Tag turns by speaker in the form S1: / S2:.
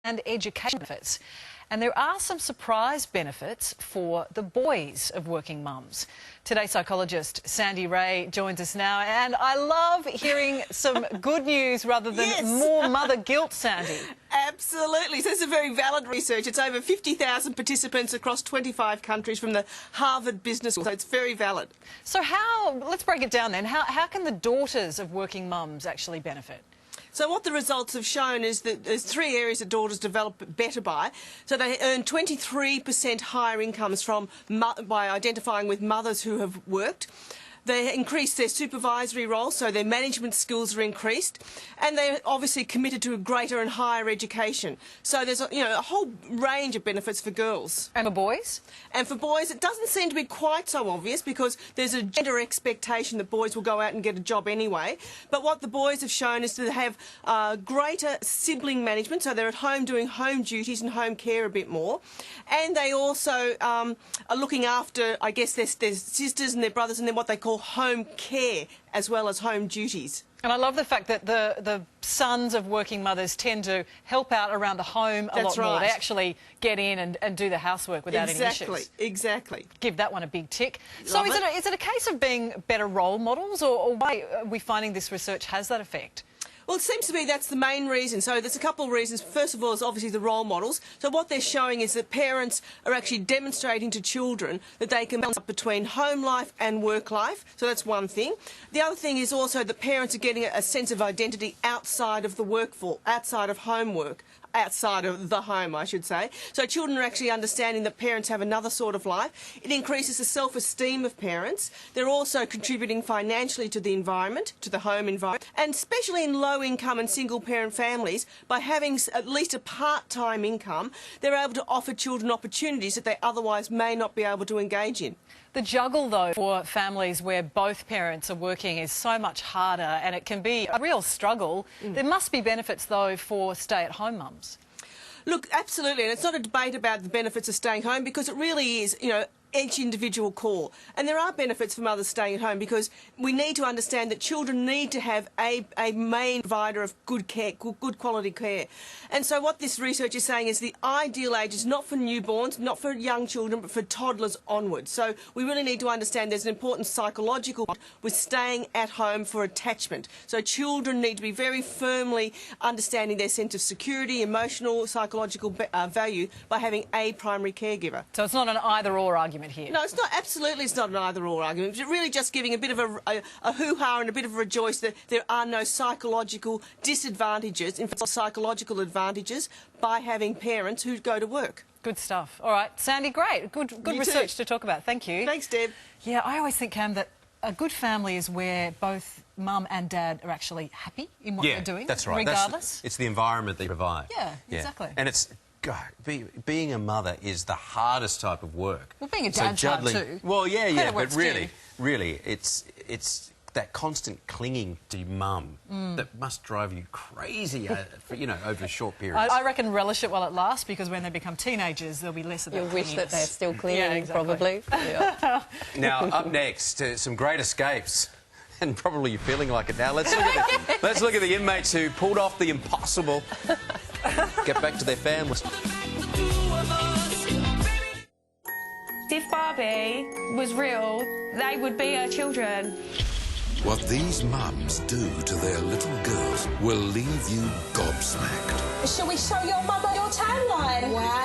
S1: and education benefits. And there are some surprise benefits for the boys of working mums. Today, psychologist Sandy Ray joins us now, and I love hearing some good news rather than more mother guilt, Sandy.
S2: Absolutely. So this is very valid research. It's over 50,000 participants across 25 countries from the Harvard Business School, so it's very valid.
S1: So let's break it down then. How can the daughters of working mums actually benefit?
S2: So what the results have shown is that there's three areas that daughters develop better by. So they earn 23% higher incomes by identifying with mothers who have worked. They increase their supervisory role, so their management skills are increased, and they're obviously committed to a greater and higher education. So there's a whole range of benefits for girls.
S1: And for boys? And
S2: for boys, it doesn't seem to be quite so obvious because there's a gender expectation that boys will go out and get a job anyway. But what the boys have shown is to have greater sibling management, so they're at home doing home duties and home care a bit more. And they also are looking after, I guess, their sisters and their brothers and then what they call home care as well as home duties.
S1: And I love the fact that the sons of working mothers tend to help out around the home a lot more. They actually get in and do the housework without any issues.
S2: Exactly.
S1: Give that one a big tick. So is it a case of being better role models, or why are we finding this research has that effect?
S2: Well, it seems to me that's the main reason. So there's a couple of reasons. First of all is obviously the role models. So what they're showing is that parents are actually demonstrating to children that they can balance between home life and work life. So that's one thing. The other thing is also that parents are getting a sense of identity outside of the workforce, outside of homework. Outside of the home, I should say. So children are actually understanding that parents have another sort of life. It increases the self-esteem of parents. They're also contributing financially to the environment, to the home environment, and especially in low-income and single-parent families, by having at least a part-time income, they're able to offer children opportunities that they otherwise may not be able to engage in.
S1: The juggle, though, for families where both parents are working is so much harder, and it can be a real struggle. There must be benefits, though, for stay-at-home mums.
S2: Look, absolutely, and it's not a debate about the benefits of staying home because it really is, each individual call. And there are benefits for mothers staying at home because we need to understand that children need to have a main provider of good care, good quality care. And so what this research is saying is the ideal age is not for newborns, not for young children, but for toddlers onwards. So we really need to understand there's an important psychological bond with staying at home for attachment. So children need to be very firmly understanding their sense of security, emotional, psychological value by having a primary caregiver.
S1: So it's not an either-or argument here.
S2: No, it's not. Absolutely, it's not an either-or argument. It's really just giving a bit of a hoo-ha and a bit of a rejoice that there are no psychological disadvantages, in fact, psychological advantages by having parents who go to work.
S1: Good stuff. All right, Sandy, great. Good research to talk about. Thank you.
S2: Thanks, Deb.
S1: Yeah, I always think, Cam, that a good family is where both mum and dad are actually happy in what they're doing.
S3: That's right.
S1: Regardless.
S3: It's the environment they provide.
S1: Yeah, exactly.
S3: And it's... God, being a mother is the hardest type of work.
S1: Well, being a dad's hard too.
S3: Well, yeah, but really, it's that constant clinging to your mum that must drive you crazy, over a short period.
S1: I reckon relish it while it lasts, because when they become teenagers, there'll be less of that.
S4: You'll wish that they're still clinging,
S1: probably.
S4: Yeah.
S3: Now, up next, some great escapes. And probably you're feeling like it now. Let's look at the inmates who pulled off the impossible. Get back to their families.
S5: If Barbie was real, they would be our children.
S6: What these mums do to their little girls will leave you gobsmacked.
S7: Shall we show your mother your tan line? Wow.